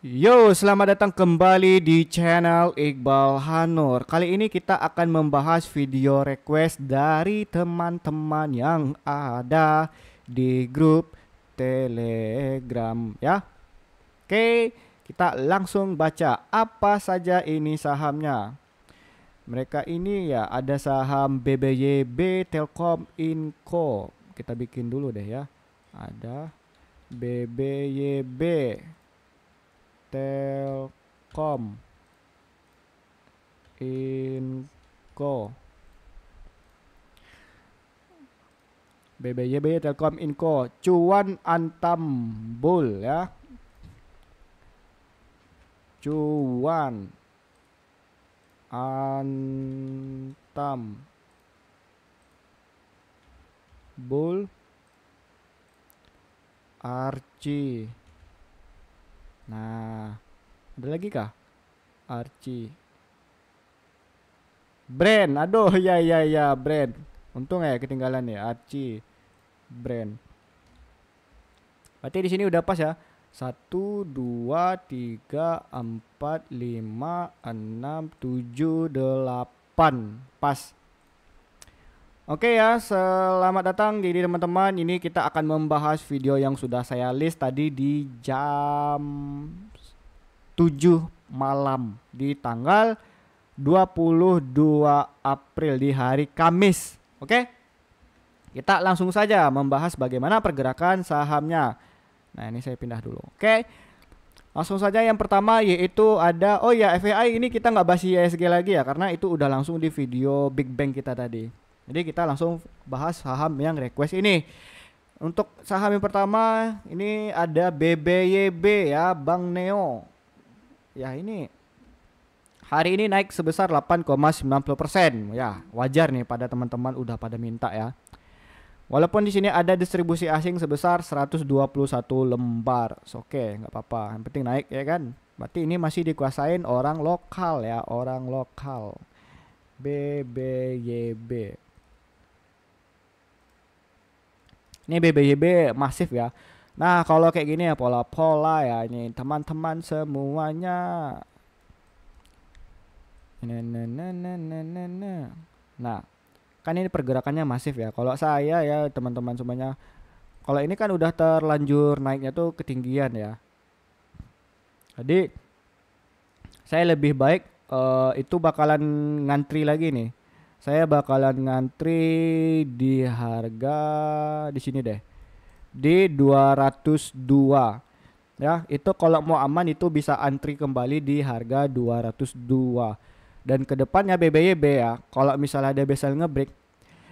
Yo, selamat datang kembali di channel Iqbal Hanur. Kali ini kita akan membahas video request dari teman-teman yang ada di grup Telegram ya. Oke, kita langsung baca apa saja ini sahamnya. Mereka ini ya ada saham BBYB Telkom Inco. Kita bikin dulu deh ya. Ada BBYB Telkom Inco. BBYB Telkom Inco. Cuan Antam Bull ya. Cuan Antam Bull Archie. Nah, ada lagi kah? Archie. Brand. Aduh, ya brand. Untung ya ketinggalan ya Archie. Brand. Berarti di sini udah pas ya. 1 2 3 4 5 6 7 8. Pas. Oke ya, selamat datang jadi teman-teman. Ini kita akan membahas video yang sudah saya list tadi di jam 7 malam di tanggal 22 April di hari Kamis. Oke? Kita langsung saja membahas bagaimana pergerakan sahamnya. Nah, ini saya pindah dulu. Oke. Langsung saja yang pertama yaitu ada FYI ini kita nggak bahas ISG lagi ya karena itu udah langsung di video Big Bang kita tadi. Jadi kita langsung bahas saham yang request ini. Untuk saham yang pertama ini ada BBYB ya, Bank Neo. Ya ini hari ini naik sebesar 8,90%. Ya, wajar nih pada teman-teman udah pada minta ya. Walaupun di sini ada distribusi asing sebesar 121 lembar. Oke, nggak apa-apa. Yang penting naik ya kan. Berarti ini masih dikuasain orang lokal ya, orang lokal. BBYB. Ini BBYB masif ya. Nah, kalau kayak gini ya pola-pola ya ini teman-teman semuanya. Nah, kan ini pergerakannya masif ya. Kalau saya ya teman-teman semuanya, kalau ini kan udah terlanjur naiknya tuh ketinggian ya. Jadi saya lebih baik itu bakalan ngantri lagi nih. Saya bakalan ngantri di harga di sini deh. Di 202. Ya, itu kalau mau aman itu bisa antri kembali di harga 202. Dan kedepannya BBYB ya, kalau misalnya dia bisa ngebreak,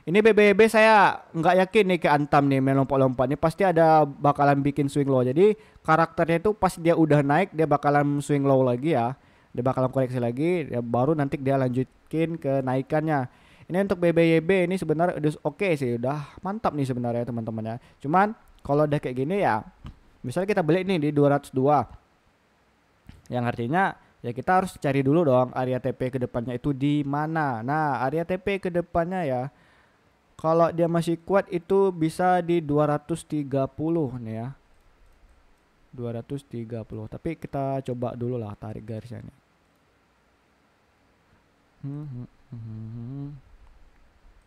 ini BBYB saya nggak yakin nih ke Antam nih melompat-lompat nih pasti ada bakalan bikin swing low. Jadi karakternya itu pas dia udah naik dia bakalan swing low lagi ya, dia bakalan koreksi lagi, ya baru nanti dia lanjutin ke naikannya. Ini untuk BBYB ini sebenarnya udah oke sih, udah mantap nih sebenarnya teman-teman ya. Cuman kalau udah kayak gini ya, misalnya kita beli nih di 202, yang artinya ya kita harus cari dulu dong area TP ke depannya itu di mana. Nah, area TP ke depannya ya, kalau dia masih kuat itu bisa di 230 nih ya. 230. Tapi kita coba dulu lah tarik garisnya nih. Nah,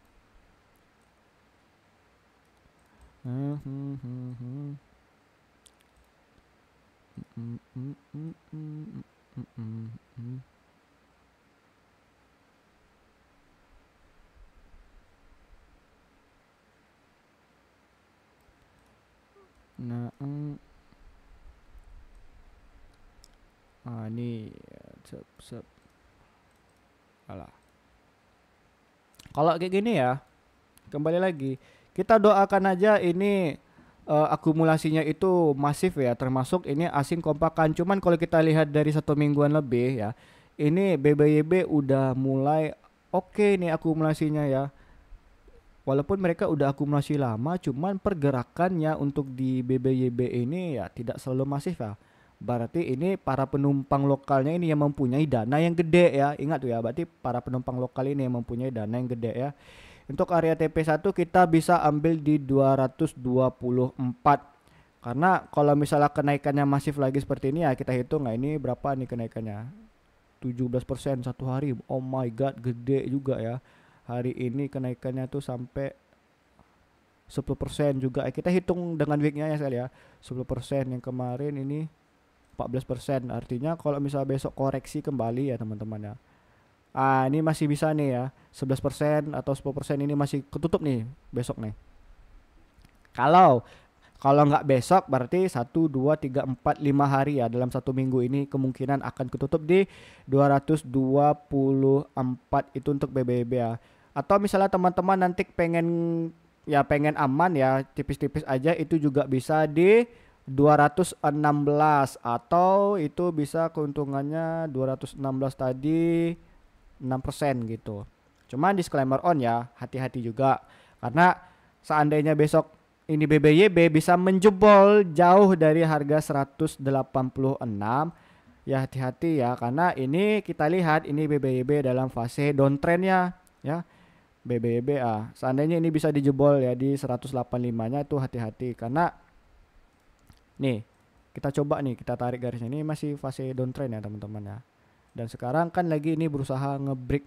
ini alah. Kalau kayak gini ya, kembali lagi kita doakan aja ini akumulasinya itu masif ya, termasuk ini asing kompakan. Cuman kalau kita lihat dari 1 mingguan lebih ya, ini BBYB udah mulai oke nih akumulasinya ya. Walaupun mereka udah akumulasi lama, cuman pergerakannya untuk di BBYB ini ya tidak selalu masif ya. Berarti ini para penumpang lokalnya ini yang mempunyai dana yang gede ya. Ingat tuh ya, berarti para penumpang lokal ini yang mempunyai dana yang gede ya. Untuk area TP1 kita bisa ambil di 224. Karena kalau misalnya kenaikannya masif lagi seperti ini ya kita hitung, nah ini berapa nih kenaikannya, 17% satu hari. Oh my god, gede juga ya. Hari ini kenaikannya tuh sampai 10% juga. Kita hitung dengan weeknya ya sekali ya. 10%, yang kemarin ini 14%. Artinya kalau misalnya besok koreksi kembali ya teman-teman ya. Ini masih bisa nih ya. 11% atau 10% ini masih ketutup nih besok nih. Kalau nggak besok berarti 1, 2, 3, 4, 5 hari ya, dalam satu minggu ini kemungkinan akan ketutup di 224 itu untuk BBB ya. Atau misalnya teman-teman nanti pengen aman ya, tipis-tipis aja, itu juga bisa di 216 atau itu bisa keuntungannya 216 tadi 6% gitu. Cuman disclaimer on ya, hati-hati juga karena seandainya besok ini BBYB bisa menjebol jauh dari harga 186 ya, hati-hati ya, karena ini kita lihat ini BBYB dalam fase downtrendnya ya. BBYB seandainya ini bisa dijebol ya di 185 nya itu hati-hati, karena nih kita coba nih kita tarik garisnya, ini masih fase downtrend ya teman-teman ya. Dan sekarang kan lagi ini berusaha nge-break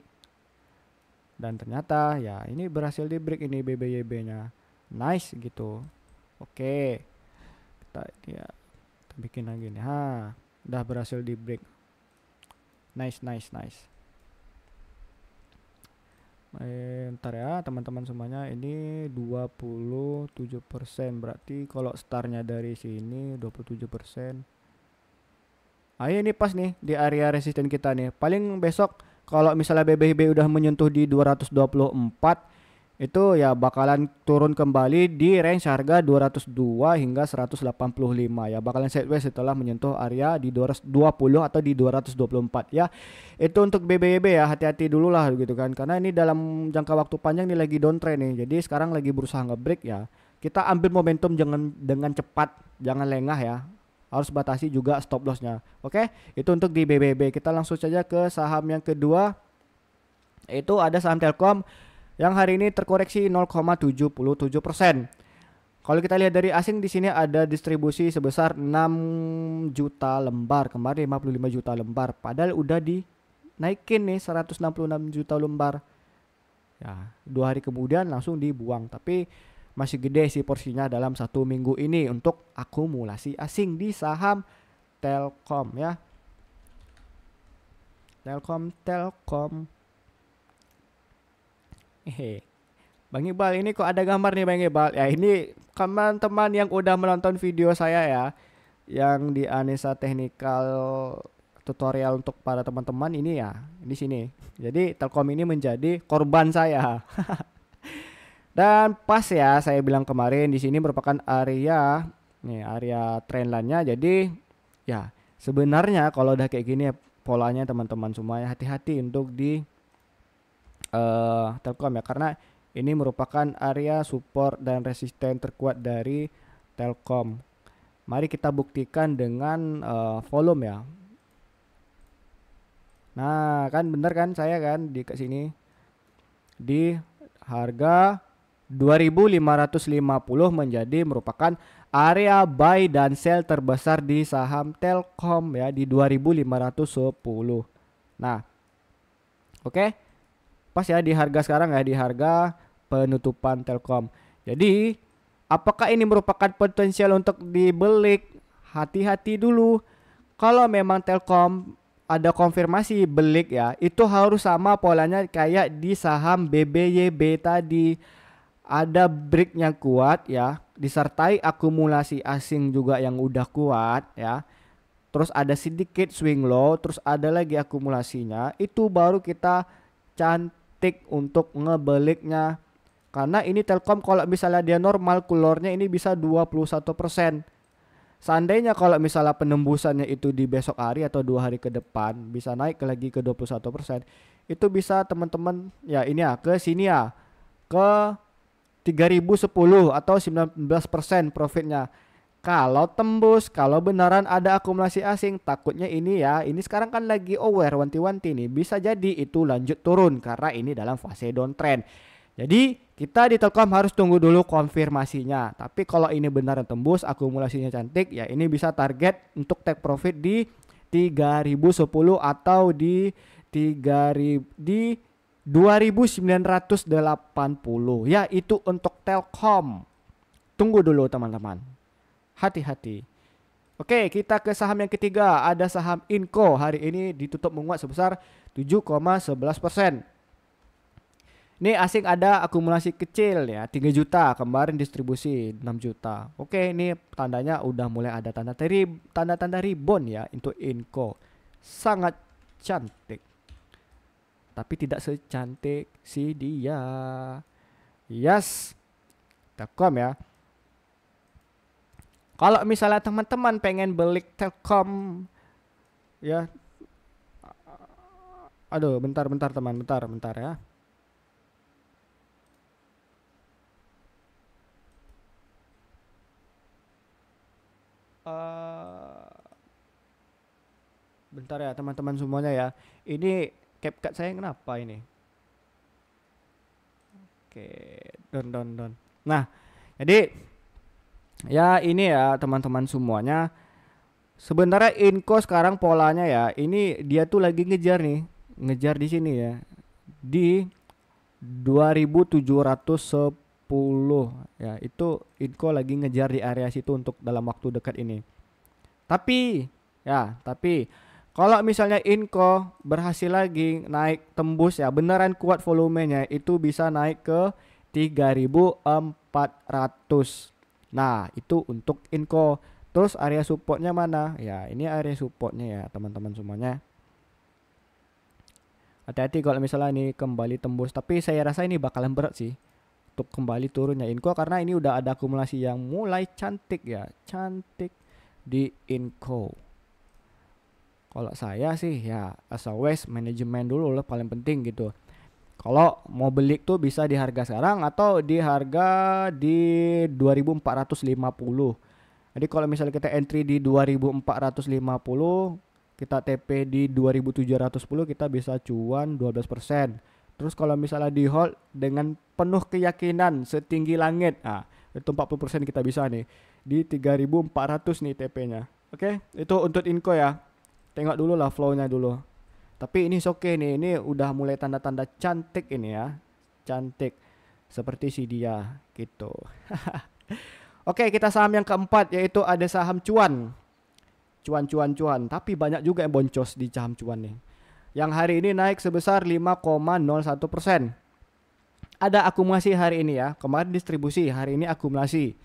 dan ternyata ya ini berhasil di break ini BBYB nya. Nice gitu. Oke. Kita bikin lagi nih. Udah berhasil di break. Nice. Ntar ya teman-teman semuanya, ini 27%, berarti kalau startnya dari sini 27%. Ini pas nih di area resisten kita nih. Paling besok kalau misalnya BBB udah menyentuh di 224 itu ya bakalan turun kembali di range harga 202 hingga 185 ya, bakalan sideways setelah menyentuh area di 220 atau di 224 ya. Itu untuk BBB ya, hati-hati dulu lah gitu kan, karena ini dalam jangka waktu panjang ini lagi downtrend nih. Jadi sekarang lagi berusaha nge-break ya. Kita ambil momentum dengan cepat, jangan lengah ya. Harus batasi juga stop lossnya. Oke, itu untuk di BBB. Kita langsung saja ke saham yang kedua. Itu ada saham Telkom yang hari ini terkoreksi 0,77%. Kalau kita lihat dari asing di sini ada distribusi sebesar 6 juta lembar, kemarin 55 juta lembar, padahal udah dinaikin nih 166 juta lembar. Ya, 2 hari kemudian langsung dibuang, tapi masih gede sih porsinya dalam satu minggu ini untuk akumulasi asing di saham Telkom ya. Telkom. Bang Iqbal, ini kok ada gambar nih Bang Iqbal. Ya ini teman-teman yang udah menonton video saya ya, yang di Anissa Technical tutorial untuk para teman-teman ini ya, di sini. Jadi Telkom ini menjadi korban saya. Dan pas ya saya bilang kemarin, di sini merupakan area trendline-nya. Jadi ya sebenarnya kalau udah kayak gini ya, polanya teman-teman semuanya hati-hati untuk di Telkom ya, karena ini merupakan area support dan resisten terkuat dari Telkom. Mari kita buktikan dengan volume ya. Nah kan bener kan saya kan di sini di harga 2550 menjadi merupakan area buy dan sell terbesar di saham Telkom ya, di 2510. Nah oke. Pas ya di harga sekarang ya, di harga penutupan Telkom. Jadi apakah ini merupakan potensial untuk dibeli? Hati-hati dulu. Kalau memang Telkom ada konfirmasi beli ya, itu harus sama polanya kayak di saham BBYB tadi. Ada break yang kuat ya, disertai akumulasi asing juga yang udah kuat ya. Terus ada sedikit swing low, terus ada lagi akumulasinya, itu baru kita cantik untuk ngebeliknya. Karena ini Telkom kalau misalnya dia normal kulornya ini bisa 21%. Seandainya kalau misalnya penembusannya itu di besok hari atau 2 hari ke depan bisa naik lagi ke 21%. Itu bisa teman-teman ya ini ya ke sini ya, ke 3010 atau 19% profitnya. Kalau tembus, kalau beneran ada akumulasi asing, takutnya ini ya, ini sekarang kan lagi aware wanti-wanti nih, bisa jadi itu lanjut turun karena ini dalam fase downtrend. Jadi Kita di Telkom harus tunggu dulu konfirmasinya. Tapi kalau ini benar tembus, akumulasinya cantik, ya ini bisa target untuk take profit di 3010 atau di 3000 di 2980. Ya, itu untuk Telkom. Tunggu dulu teman-teman. Hati-hati. Oke, kita ke saham yang ketiga. Ada saham Inco. Hari ini ditutup menguat sebesar 7,11%. Ini asing ada akumulasi kecil ya, 3 juta, kemarin distribusi 6 juta. Oke, ini tandanya udah mulai ada tanda-tanda rebound ya untuk Inco. Sangat cantik. Tapi tidak secantik si dia. Yes. Telkom ya. Kalau misalnya teman-teman pengen beli Telkom ya. Aduh, bentar teman, bentar ya. Bentar ya teman-teman semuanya ya. Ini CapCut saya kenapa ini? Oke, don. Nah, jadi ya ini ya teman-teman semuanya. Sebenarnya Inco sekarang polanya ya, ini dia tuh lagi ngejar di sini ya. Di 2710 ya, itu Inco lagi ngejar di area situ untuk dalam waktu dekat ini. Tapi kalau misalnya Inco berhasil lagi naik tembus ya, beneran kuat volumenya, itu bisa naik ke 3400. Nah, itu untuk Inco. Terus area supportnya mana? Ya, ini area supportnya ya teman-teman semuanya. Hati-hati kalau misalnya ini kembali tembus. Tapi saya rasa ini bakalan berat sih untuk kembali turunnya Inco, karena ini udah ada akumulasi yang mulai cantik ya. Cantik di Inco. Kalau saya sih ya as always manajemen dulu lah paling penting gitu. Kalau mau beli tuh bisa di harga sekarang atau di harga di 2450. Jadi kalau misalnya kita entry di 2450, kita TP di 2710, kita bisa cuan 12%. Terus kalau misalnya di hold dengan penuh keyakinan setinggi langit, nah itu 40% kita bisa nih di 3400 nih TP-nya. Oke, itu untuk Inco ya. Tengok dulu lah flow-nya dulu. Tapi ini oke nih, ini udah mulai tanda-tanda cantik ini ya. Cantik seperti si dia gitu. Oke, kita saham yang keempat yaitu ada saham cuan. Cuan. Tapi banyak juga yang boncos di saham cuan nih. Yang hari ini naik sebesar 5,01%. Ada akumulasi hari ini ya. Kemarin distribusi, hari ini akumulasi.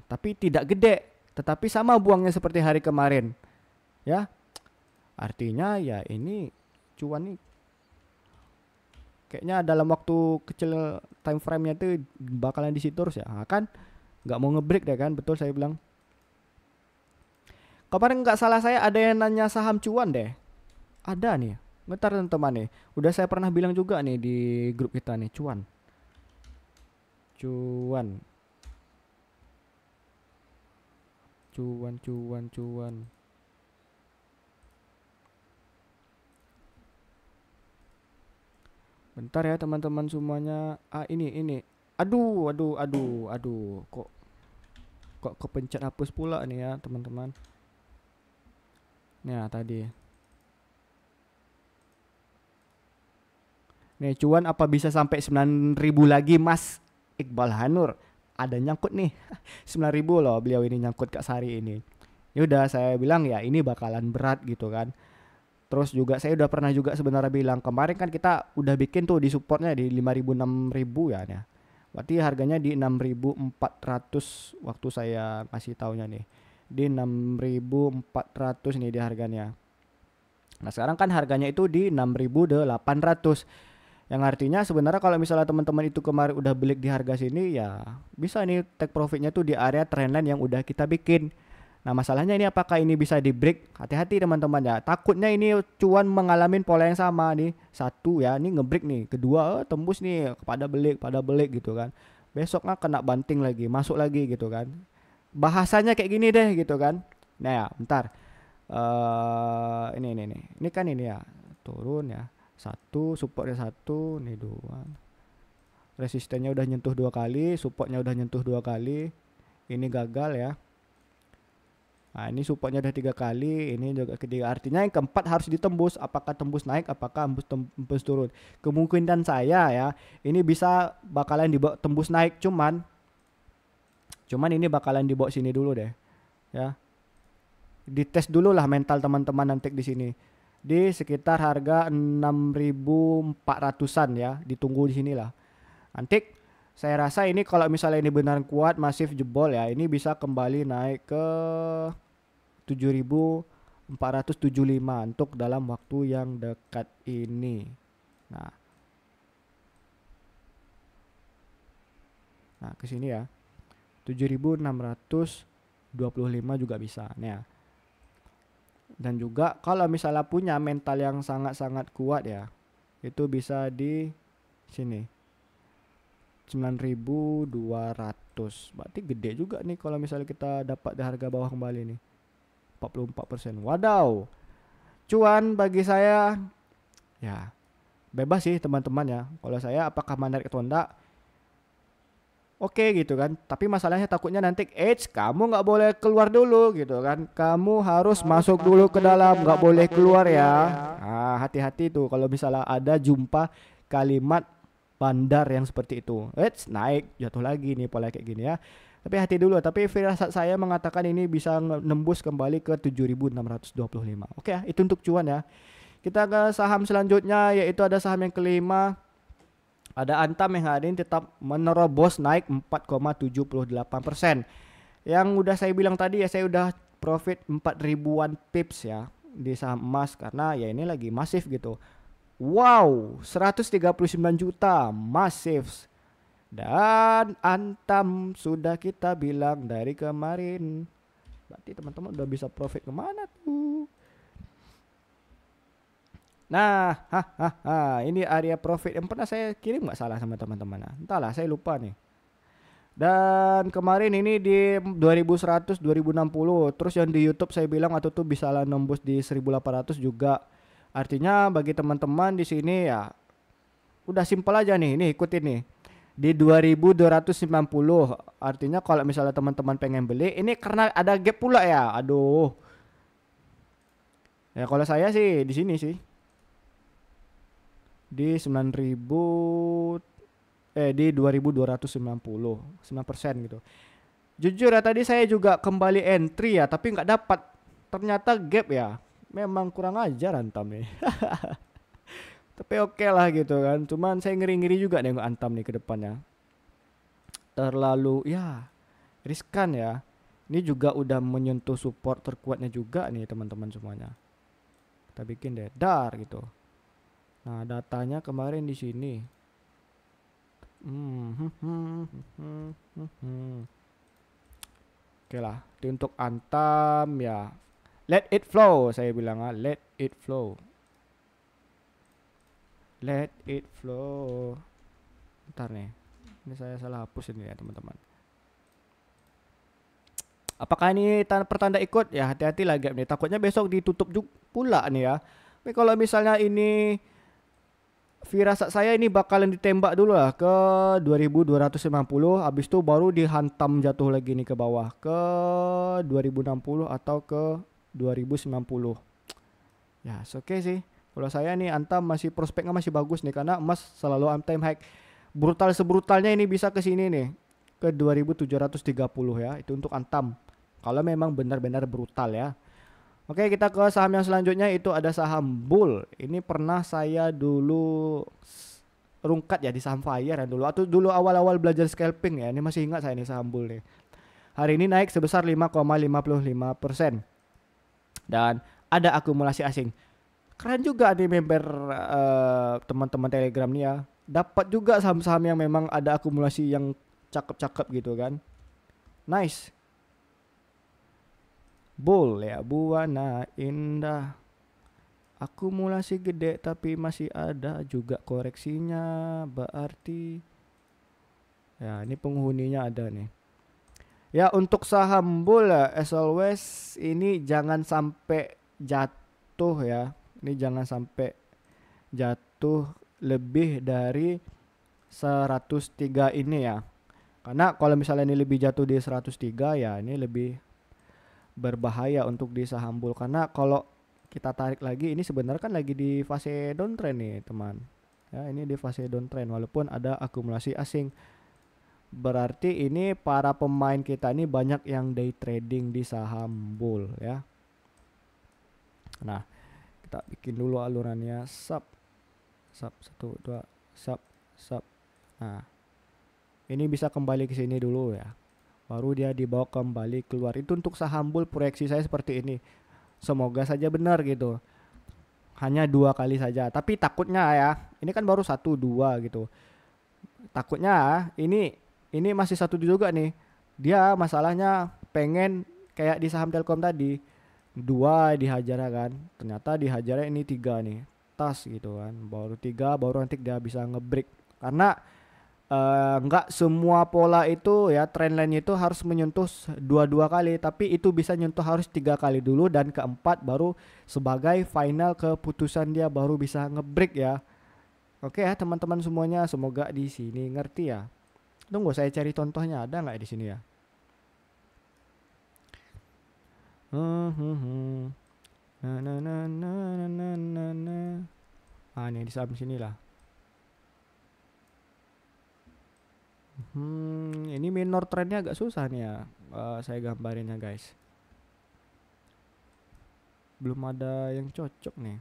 Tapi tidak gede, tetapi sama buangnya seperti hari kemarin. Ya. Artinya ya ini cuan nih kayaknya dalam waktu kecil time frame-nya tuh bakalan di situ terus ya. Kan nggak mau ngebreak deh kan, betul saya bilang. Kemarin nggak salah saya ada yang nanya saham cuan deh. Ada nih. Bentar teman-teman nih. Udah saya pernah bilang juga nih di grup kita nih, cuan. Bentar ya teman-teman semuanya. Ini. Aduh. Kok kepencet hapus pula nih ya teman-teman. Nah tadi. Nih cuan apa bisa sampai 9.000 lagi Mas Iqbal Hanur? Ada nyangkut nih. 9.000 loh beliau ini nyangkut Kak Sari ini. Ya udah saya bilang ya ini bakalan berat gitu kan. Terus juga saya udah pernah juga sebenarnya bilang kemarin kan kita udah bikin tuh di supportnya di 5.000 6.000 ya. Berarti harganya di 6.400 waktu saya kasih taunya nih. Di 6.400 nih di harganya. Nah sekarang kan harganya itu di 6.800. Yang artinya sebenarnya kalau misalnya teman-teman itu kemarin udah beli di harga sini ya bisa nih take profitnya tuh di area trendline yang udah kita bikin. Nah masalahnya ini apakah ini bisa di break? Hati-hati teman-teman ya. Takutnya ini cuan mengalami pola yang sama nih. Satu ya, ini ngebreak nih. Kedua tembus nih pada belik gitu kan. Besok nggak kena banting lagi, masuk lagi gitu kan. Bahasanya kayak gini deh gitu kan. Nah ya, bentar. Ini kan ini ya turun ya. Satu supportnya satu, nih dua. Resistennya udah nyentuh 2 kali, supportnya udah nyentuh 2 kali. Ini gagal ya. Nah, ini supportnya udah 3 kali, ini juga ketiga. Artinya yang keempat harus ditembus. Apakah tembus naik, apakah tembus turun? Kemungkinan saya ya, ini bisa bakalan dibawa tembus naik, cuman ini bakalan dibawa sini dulu deh, ya. Dites dulu lah mental teman-teman nanti di sini. Di sekitar harga 6.400-an ya, ditunggu di sinilah. Nanti saya rasa ini kalau misalnya ini benar kuat masif jebol ya, ini bisa kembali naik ke 7.475 untuk dalam waktu yang dekat ini. Nah, ke sini ya. 7.625 juga bisa. Nah, dan juga kalau misalnya punya mental yang sangat-sangat kuat ya, itu bisa di sini 9.200. Berarti gede juga nih kalau misalnya kita dapat di harga bawah kembali nih. 44%. Wadaw. Cuan bagi saya ya bebas sih teman-teman ya. Kalau saya apakah menarik atau enggak, oke gitu kan. Tapi masalahnya takutnya nanti kamu nggak boleh keluar dulu gitu kan. Kamu harus masuk dulu ke dalam, nggak boleh keluar ya. Nah, hati-hati tuh kalau misalnya ada jumpa kalimat bandar yang seperti itu. Naik jatuh lagi nih pola kayak gini ya. Tapi hati dulu. Tapi firasat saya mengatakan ini bisa nembus kembali ke 7.625. Oke ya, itu untuk cuan ya. Kita ke saham selanjutnya, yaitu ada saham yang kelima. Ada Antam yang hari ini tetap menerobos naik 4,78%. Yang udah saya bilang tadi ya, saya udah profit 4.000-an pips ya di saham emas, karena ya ini lagi masif gitu. Wow, 139 juta masif. Dan Antam sudah kita bilang dari kemarin. Berarti teman-teman udah bisa profit kemana tuh? Nah, ini area profit yang pernah saya kirim nggak salah sama teman-teman. Entahlah, saya lupa nih. Dan kemarin ini di 2100, 2060. Terus yang di YouTube saya bilang waktu itu bisa lah nembus di 1800 juga. Artinya bagi teman-teman di sini ya udah simpel aja nih. Nih ikutin nih. Di 2290. Artinya kalau misalnya teman-teman pengen beli, ini karena ada gap pula ya. Aduh. Ya kalau saya sih di sini sih. Di 2290, 9% gitu. Jujur ya, tadi saya juga kembali entry ya, tapi nggak dapat. Ternyata gap ya. Memang kurang ajar Antam nih. Tapi oke lah gitu kan. Cuman saya ngeri-ngeri juga nengok Antam nih ke depannya. Terlalu ya riskan ya. Ini juga udah menyentuh support terkuatnya juga nih teman-teman semuanya. Kita bikin deh dar gitu. Nah, datanya kemarin di sini. Oke lah, itu untuk Antam ya. Let it flow, saya bilang let it flow. Let it flow. Bentar nih. Ini saya salah hapus ini ya, teman-teman. Apakah ini pertanda ikut? Ya, hati-hati lah gap nih. Takutnya besok ditutup juga pula nih ya. Tapi kalau misalnya ini firasat saya ini bakalan ditembak dulu lah ke 2250, habis itu baru dihantam jatuh lagi nih ke bawah ke 2060 atau ke 2090. Ya, oke sih. Kalau saya nih Antam masih prospeknya masih bagus nih, karena emas selalu on time high. Brutal sebrutalnya ini bisa ke sini nih ke 2730 ya. Itu untuk Antam. Kalau memang benar-benar brutal ya. Oke, kita ke saham yang selanjutnya, itu ada saham Bull. Ini pernah saya dulu rungkat ya di saham Fire ya dulu. Atau dulu awal-awal belajar scalping ya. Ini masih ingat saya nih saham Bull nih. Hari ini naik sebesar 5,55%. Dan ada akumulasi asing. Keren juga nih member teman-teman Telegram nih ya. Dapat juga saham-saham yang memang ada akumulasi yang cakep-cakep gitu kan. Nice. Bull ya, buana indah. Akumulasi gede tapi masih ada juga koreksinya. Berarti ya ini penghuninya ada nih. Ya untuk saham Bull ya, as always ini jangan sampai jatuh ya. Ini jangan sampai jatuh lebih dari 103 ini ya. Karena kalau misalnya ini lebih jatuh di 103 ya ini lebih berbahaya untuk di saham bull, karena kalau kita tarik lagi ini sebenarnya kan lagi di fase downtrend nih teman. Ya, ini di fase downtrend walaupun ada akumulasi asing. Berarti ini para pemain kita ini banyak yang day trading di saham bull ya. Nah, kita bikin dulu alurannya sub 1 2 sub. Nah, ini bisa kembali ke sini dulu ya. Baru dia dibawa kembali keluar. Itu untuk saham bull proyeksi saya seperti ini. Semoga saja benar gitu. Hanya 2 kali saja. Tapi takutnya ya, ini kan baru 1 2 gitu. Takutnya ini masih 1 juga nih. Dia masalahnya pengen kayak di saham Telkom tadi. 2 dihajar kan. Ternyata dihajarnya ini 3 nih. Tas gitu kan. Baru 3 baru nanti dia bisa ngebreak. Karena nggak semua pola itu ya trendline itu harus menyentuh 2 kali, tapi itu bisa nyentuh harus 3 kali dulu dan keempat baru sebagai final keputusan dia baru bisa ngebreak ya. Oke ya teman-teman semuanya, semoga di sini ngerti ya. Tunggu saya cari contohnya ada nggak di sini ya. Ini di saham sini lah. Ini minor trendnya agak susah nih ya. Saya gambarinnya guys. Belum ada yang cocok nih.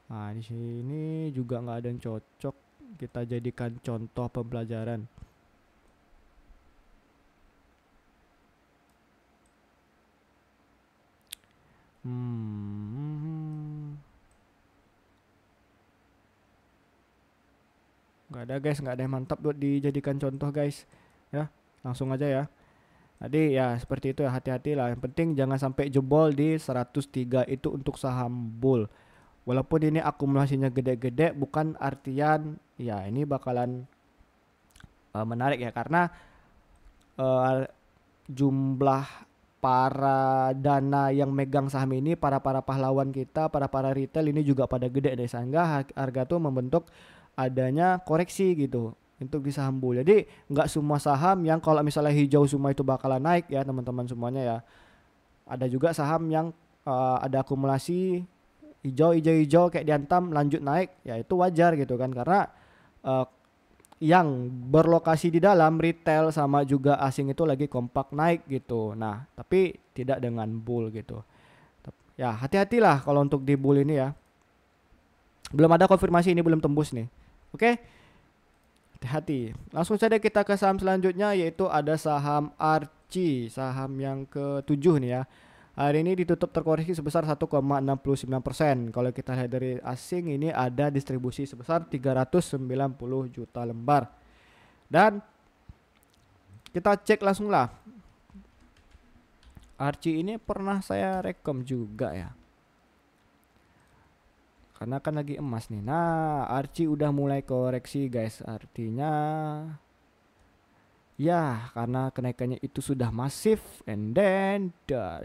Nah di sini juga nggak ada yang cocok. Kita jadikan contoh pembelajaran. Nggak ada guys, nggak ada yang mantap buat dijadikan contoh guys. Ya, langsung aja ya. Tadi ya seperti itu ya, hati-hati lah. Yang penting jangan sampai jebol di 103 itu untuk saham bull. Walaupun ini akumulasinya gede-gede bukan artian ya ini bakalan menarik ya, karena jumlah para dana yang megang saham ini, para pahlawan kita, para retail ini juga pada gede deh, sehingga harga tuh membentuk adanya koreksi gitu untuk di saham bull. Jadi nggak semua saham yang kalau misalnya hijau semua itu bakalan naik ya teman-teman semuanya ya. Ada juga saham yang ada akumulasi hijau kayak diantam lanjut naik ya, itu wajar gitu kan, karena yang berlokasi di dalam retail sama juga asing itu lagi kompak naik gitu. Nah, tapi tidak dengan bull gitu. Ya, hati-hatilah kalau untuk di bull ini ya. Belum ada konfirmasi, ini belum tembus nih. Oke? Hati-hati. Langsung saja kita ke saham selanjutnya, yaitu ada saham Archie, saham yang ke-7 nih ya. Hari ini ditutup terkoreksi sebesar 1,69%. Kalau kita lihat dari asing ini ada distribusi sebesar 390 juta lembar. Dan kita cek langsung lah. Archie ini pernah saya rekom juga ya. Karena kan lagi emas nih. Nah, Archie udah mulai koreksi guys. Artinya ya, karena kenaikannya itu sudah masif, and then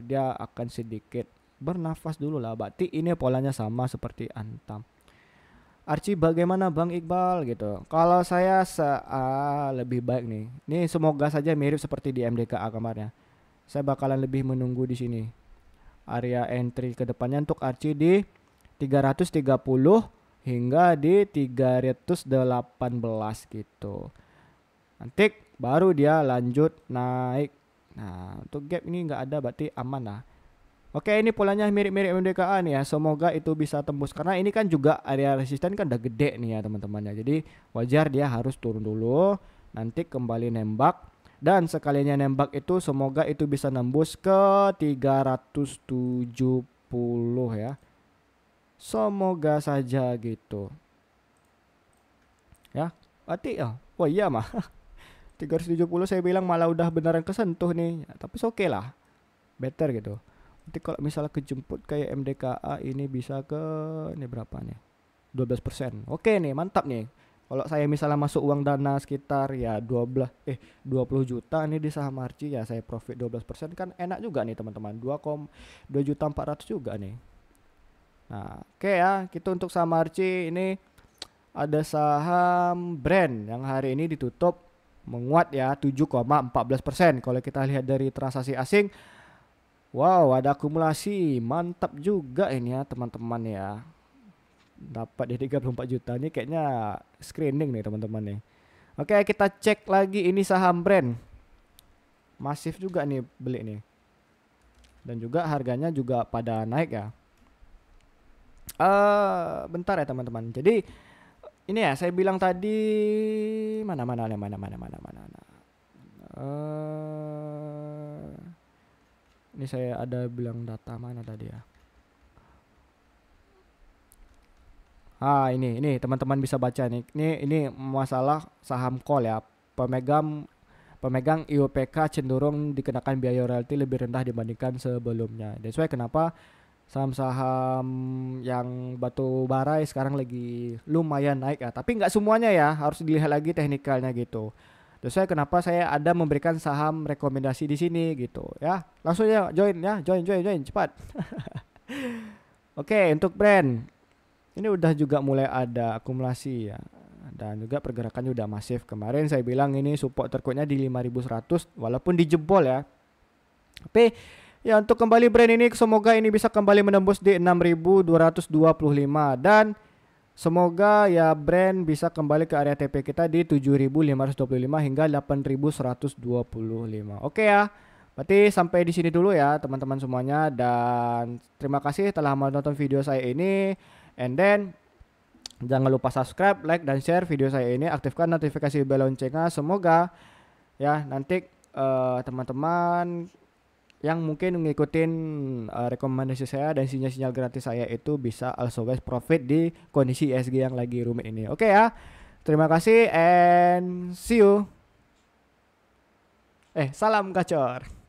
dia akan sedikit bernafas dulu lah. Berarti ini polanya sama seperti Antam. Archie bagaimana Bang Iqbal gitu. Kalau saya lebih baik nih. Ini semoga saja mirip seperti di MDKA kemarin. Saya bakalan lebih menunggu di sini. Area entry ke depannya untuk Archie di 330 hingga di 318 gitu. Nanti baru dia lanjut naik. Nah, untuk gap ini nggak ada, berarti aman lah. Oke, ini polanya mirip-mirip MDKA nih ya. Semoga itu bisa tembus, karena ini kan juga area resisten kan udah gede nih ya teman-teman ya. Jadi wajar dia harus turun dulu, nanti kembali nembak. Dan sekalinya nembak itu semoga itu bisa nembus ke 370 ya. Semoga saja gitu. Ya, berarti ya. Oh iya mah. 370 saya bilang malah udah beneran kesentuh nih ya, tapi oke lah, better gitu. Nanti kalau misalnya kejemput kayak MDKA ini bisa ke ini berapa nih, 12%. Oke nih, mantap nih. Kalau saya misalnya masuk uang dana sekitar ya 20 juta nih di saham Archie ya, saya profit 12% kan enak juga nih teman-teman. 2 juta 400 juga nih. Nah, oke ya, kita untuk saham Archie ini ada saham brand yang hari ini ditutup menguat ya 7,14%. Kalau kita lihat dari transaksi asing, wow, ada akumulasi. Mantap juga ini ya teman-teman ya. Dapat di 34 juta ini kayaknya screening nih teman-teman nih. Oke, kita cek lagi ini saham brand. Masif juga nih beli nih. Dan juga harganya juga pada naik ya. Bentar ya teman-teman. Jadi ini ya saya bilang tadi mana. Ini saya ada bilang data mana tadi ya. Ini teman-teman bisa baca nih. Ini masalah saham call ya. Pemegang IUPK cenderung dikenakan biaya royalti lebih rendah dibandingkan sebelumnya. That's why kenapa saham-saham yang batu bara sekarang lagi lumayan naik ya. Tapi nggak semuanya ya, harus dilihat lagi teknikalnya gitu. That's why kenapa saya ada memberikan saham rekomendasi di sini gitu ya. Langsung ya join cepat. Oke, untuk brand ini udah juga mulai ada akumulasi ya. Dan juga pergerakannya udah masif. Kemarin saya bilang ini support terkuatnya di 5100 walaupun dijebol ya. Tapi ya untuk kembali brand ini semoga ini bisa kembali menembus di 6225 dan semoga ya brand bisa kembali ke area TP kita di 7525 hingga 8125. Oke ya. Berarti sampai di sini dulu ya teman-teman semuanya, dan terima kasih telah menonton video saya ini. And then jangan lupa subscribe, like, dan share video saya ini. Aktifkan notifikasi bel loncengnya. Semoga ya nanti teman-teman yang mungkin ngikutin rekomendasi saya dan sinyal-sinyal gratis saya itu bisa also guys profit di kondisi ISG yang lagi rumit ini. Oke ya. Terima kasih and see you. Salam gacor.